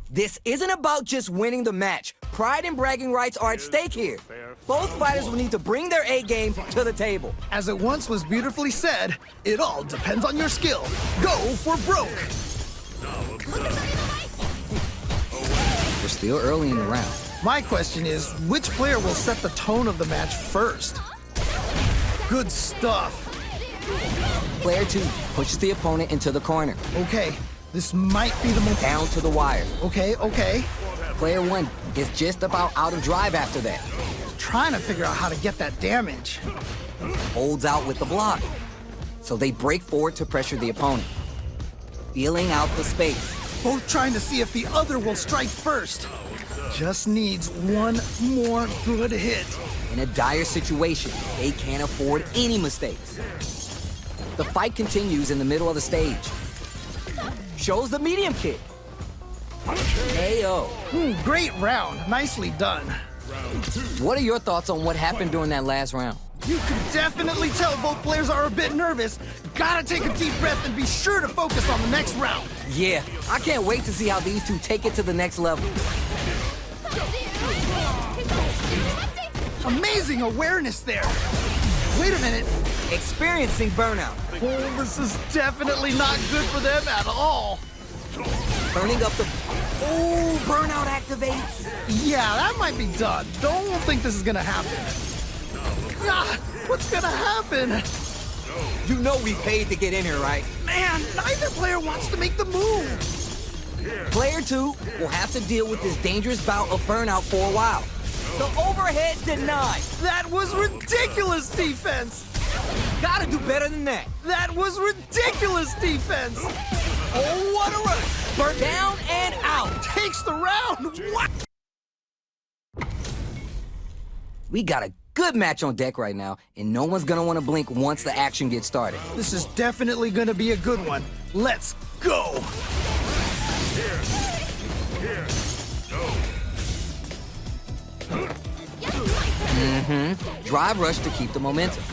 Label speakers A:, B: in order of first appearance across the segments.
A: This isn't about just winning the match. Pride and bragging rights are at stake here. Both fighters will need to bring their A game to the table.
B: As it once was beautifully said, it all depends on your skill. Go for broke.
A: We're still early in the round.
B: My question is, which player will set the tone of the match first? Good stuff.
A: Player 2 pushes the opponent into the corner.
B: Okay, this might be the most...
A: Down to the wire.
B: Okay.
A: Player 1 is just about out of drive after that.
B: Trying to figure out how to get that damage.
A: Holds out with the block. So they break forward to pressure the opponent. Feeling out the space.
B: Both trying to see if the other will strike first. Just needs one more good hit.
A: In a dire situation, they can't afford any mistakes. The fight continues in the middle of the stage. Shows the medium kick. KO.
B: Great round. Nicely done.
A: What are your thoughts on what happened during that last round?
B: You can definitely tell both players are a bit nervous. Gotta take a deep breath and be sure to focus on the next round.
A: Yeah, I can't wait to see how these two take it to the next level.
B: Amazing awareness there. Wait a minute.
A: Experiencing burnout.
B: Oh, this is definitely not good for them at all.
A: Burning up the... Oh, burnout activates.
B: Yeah, that might be done. Don't think this is gonna happen. Ah, what's gonna happen?
A: You know we paid to get in here, right?
B: Man, neither player wants to make the move.
A: Player 2 will have to deal with this dangerous bout of burnout for a while. The overhead denied.
B: That was ridiculous defense.
A: Gotta do better than that.
B: That was ridiculous defense.
A: Oh, what a run. Burn down and out.
B: Takes the round. What?
A: We got a good match on deck right now, and no one's gonna want to blink once the action gets started.
B: This is definitely gonna be a good one. Let's go.
A: Drive rush to keep the momentum.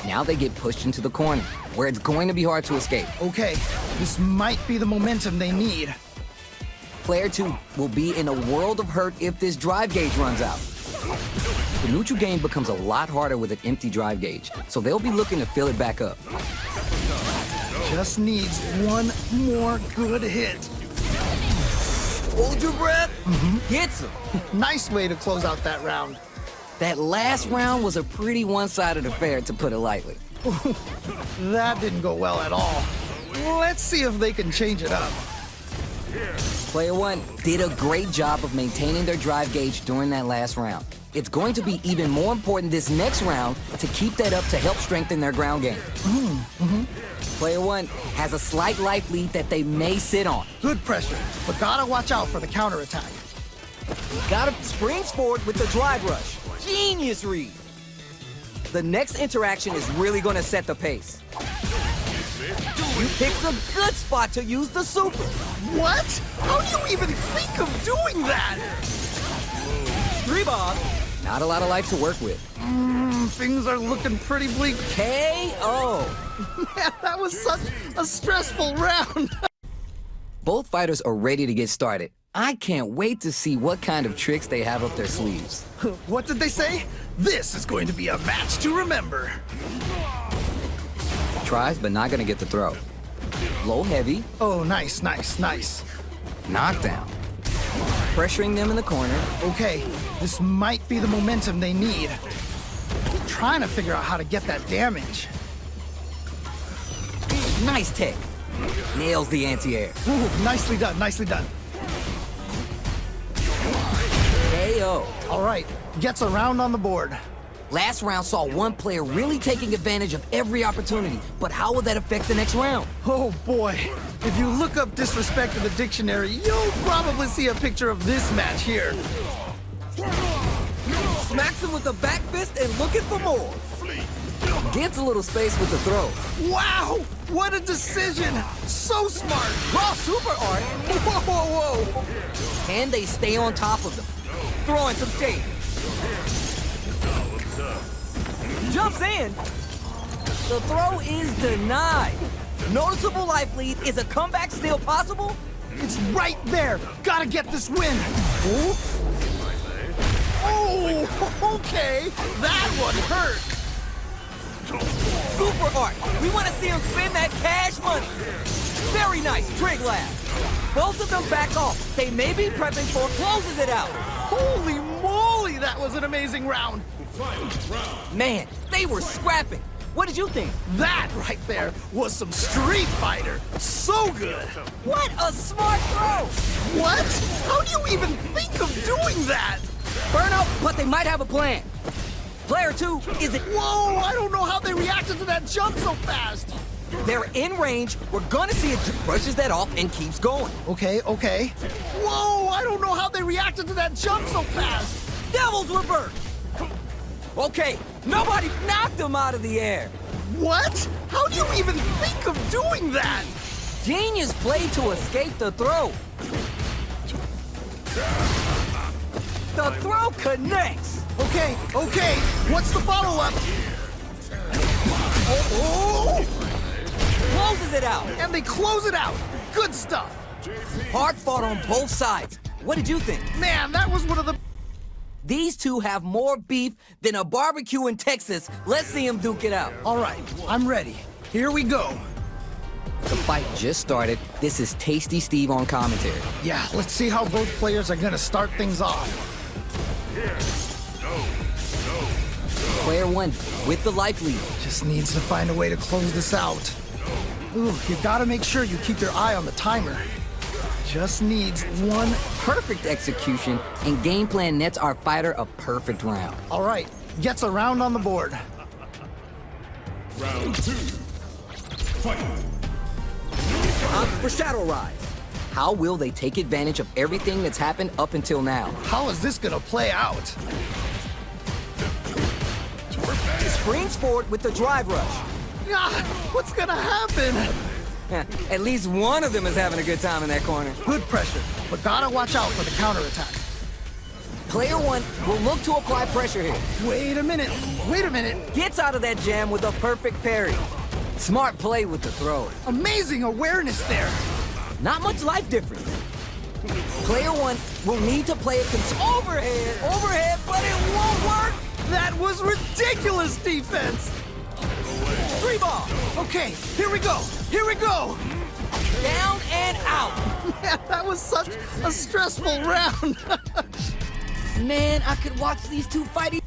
A: Now they get pushed into the corner, where it's going to be hard to escape.
B: Okay, this might be the momentum they need.
A: Player 2 will be in a world of hurt if this drive gauge runs out. The neutral game becomes a lot harder with an empty drive gauge, so they'll be looking to fill it back up.
B: Just needs one more good hit.
A: Hold your breath. Hits him.
B: Nice way to close out that round.
A: That last round was a pretty one-sided affair, to put it lightly.
B: That didn't go well at all. Let's see if they can change it up.
A: Player 1 did a great job of maintaining their drive gauge during that last round. It's going to be even more important this next round to keep that up to help strengthen their ground game. Player 1 has a slight life lead that they may sit on.
B: Good pressure, but gotta watch out for the counterattack.
A: Gotta springs forward with the drive rush. Genius read. The next interaction is really gonna set the pace. You picked a good spot to use the super.
B: What? How do you even think of doing that?
A: 3-bob. Not a lot of life to work with.
B: Things are looking pretty bleak.
A: KO.
B: Man, that was such a stressful round.
A: Both fighters are ready to get started. I can't wait to see what kind of tricks they have up their sleeves.
B: What did they say? This is going to be a match to remember.
A: Tries, but not gonna get the throw. Low heavy.
B: Oh, nice.
A: Knockdown. Pressuring them in the corner.
B: Okay, this might be the momentum they need. Trying to figure out how to get that damage.
A: Nice tech. Nails the anti-air.
B: Ooh, nicely done.
A: KO.
B: All right, gets a round on the board.
A: Last round saw one player really taking advantage of every opportunity, but how will that affect the next round?
B: Oh boy, if you look up disrespect in the dictionary, you'll probably see a picture of this match here.
A: Smacks him with a back fist and looking for more. Gets a little space with the throw.
B: Wow, what a decision. So smart.
A: Raw super art.
B: Whoa.
A: Can they stay on top of them? Throwing some shade. Jumps in. The throw is denied. Noticeable life lead. Is a comeback still possible?
B: It's right there. Gotta get this win. Oh, okay. That one hurt.
C: Super Art! We want to see him spend that cash money! Very nice, Trig Lab! Both of them back off. They may be prepping for closes it out.
B: Holy moly, that was an amazing round.
C: Man, they were scrapping. What did you think?
B: That right there was some Street Fighter. So good.
C: What a smart throw!
B: What? How do you even think of doing that?
C: Burnout, but they might have a plan. Player 2 is it?
B: Whoa, I don't know how they reacted to that jump so fast.
C: They're in range. We're gonna see if it brushes that off and keeps going.
B: Okay. Whoa, I don't know how they reacted to that jump so fast.
C: Devil's Reverse! Okay, nobody knocked him out of the air.
B: What? How do you even think of doing that?
C: Genius play to escape the throw. The throw connects.
B: Okay. What's the follow-up? Oh!
C: Closes it out.
B: And they close it out. Good stuff.
C: Hard fought on both sides. What did you think?
B: Man, that was one of the...
C: These two have more beef than a barbecue in Texas. Let's see them duke it out.
B: All right, I'm ready. Here we go.
A: The fight just started. This is Tasty Steve on commentary.
B: Yeah, let's see how both players are gonna start things off.
A: Player 1 with the life lead.
B: Just needs to find a way to close this out. Ooh, you gotta make sure you keep your eye on the timer. Just needs one.
A: Perfect execution, and game plan nets our fighter a perfect round.
B: All right, gets a round on the board.
D: Round 2. Fight.
C: Up for Shadow Rise.
A: How will they take advantage of everything that's happened up until now?
B: How is this gonna play out?
C: Springs forward with the drive rush.
B: Ah, what's gonna happen?
C: At least one of them is having a good time in that corner.
B: Good pressure, but gotta watch out for the counterattack.
C: Player 1 will look to apply pressure here.
B: Wait a minute.
C: Gets out of that jam with a perfect parry. Smart play with the throw.
B: Amazing awareness there.
C: Not much life difference. Player 1 will need to play a overhead, but it won't work.
B: That was ridiculous defense.
C: 3 ball.
B: Okay, here we go.
C: Down and out.
B: Man, that was such a stressful round.
C: Man, I could watch these two fight.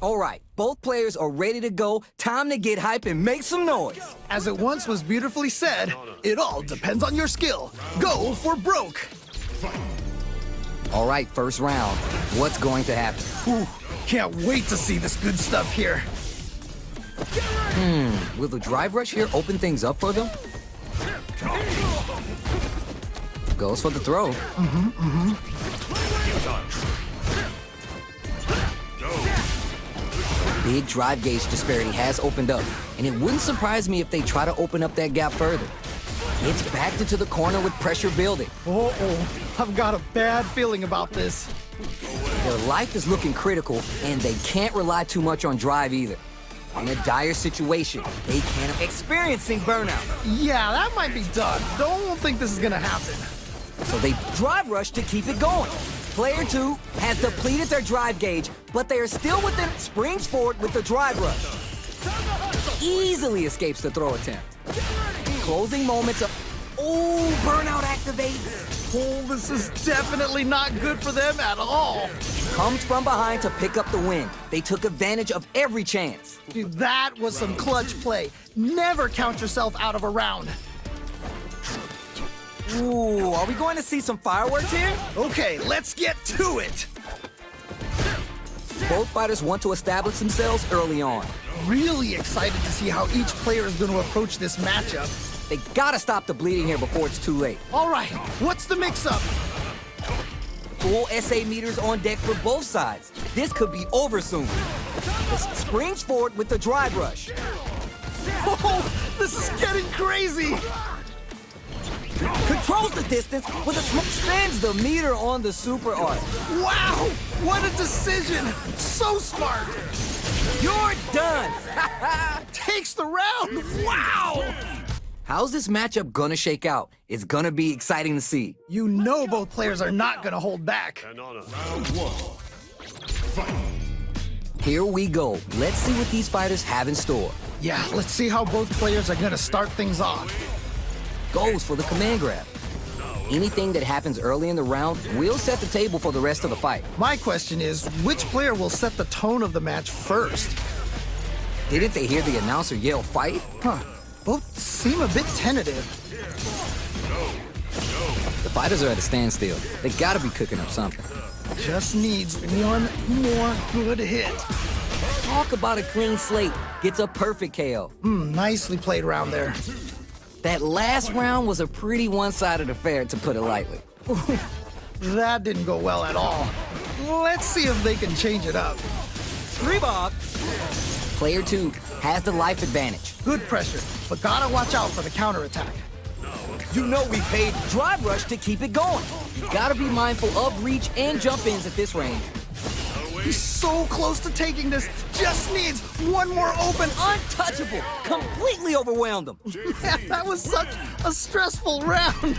C: All right, both players are ready to go. Time to get hype and make some noise.
B: As it once was beautifully said, it all depends on your skill. Go for broke.
A: All right, first round. What's going to happen?
B: Whew, can't wait to see this good stuff here.
A: Will the drive rush here open things up for them? Goes for the throw. Big drive gauge disparity has opened up, and it wouldn't surprise me if they try to open up that gap further. It's backed into the corner with pressure building.
B: Uh-oh, I've got a bad feeling about this.
A: Their life is looking critical, and they can't rely too much on drive either. In a dire situation, they can't...
C: Experiencing burnout.
B: Yeah, that might be done. Don't think this is gonna happen.
A: So they
C: Drive rush to keep it going. Player 2 has depleted their drive gauge, but they are still within. Springs forward with the drive rush.
A: easily escapes the throw attempt.
C: Closing moments of... Oh, burnout activates.
B: Oh, this is definitely not good for them at all.
C: Comes from behind to pick up the win. They took advantage of every chance.
B: Dude, that was some clutch play. Never count yourself out of a round.
C: Ooh, are we going to see some fireworks here?
B: Okay, let's get to it.
A: Both fighters want to establish themselves early on.
B: Really excited to see how each player is going to approach this matchup.
A: They gotta stop the bleeding here before it's too late.
B: All right, what's the mix-up?
C: Full SA meters on deck for both sides. This could be over soon. Springs forward with the drive rush.
B: Oh, this is getting crazy.
C: Controls the distance with a spins the meter on the super art.
B: Wow, what a decision. So smart.
C: You're done.
B: Takes the round. Wow.
A: How's this matchup gonna shake out? It's gonna be exciting to see.
B: You know both players are not gonna hold back.
D: Round one. Fight.
A: Here we go. Let's see what these fighters have in store.
B: Yeah, let's see how both players are gonna start things off.
A: Goes for the command grab. Anything that happens early in the round will set the table for the rest of the fight.
B: My question is, which player will set the tone of the match first?
A: Didn't they hear the announcer yell fight?
B: Huh. Both seem a bit tentative.
A: The fighters are at a standstill. They gotta be cooking up something.
B: Just needs one more good hit.
A: Talk about a clean slate. Gets a perfect KO.
B: Nicely played round there.
A: That last round was a pretty one-sided affair, to put it lightly.
B: That didn't go well at all. Let's see if they can change it up.
C: Reebok.
A: Player 2 has the life advantage.
B: Good pressure, but gotta watch out for the counterattack.
C: You know we paid drive rush to keep it going.
A: You gotta be mindful of reach and jump ins at this range.
B: He's so close to taking this. Just needs one more open.
C: Untouchable. Completely overwhelmed him.
B: Man, that was such a stressful round.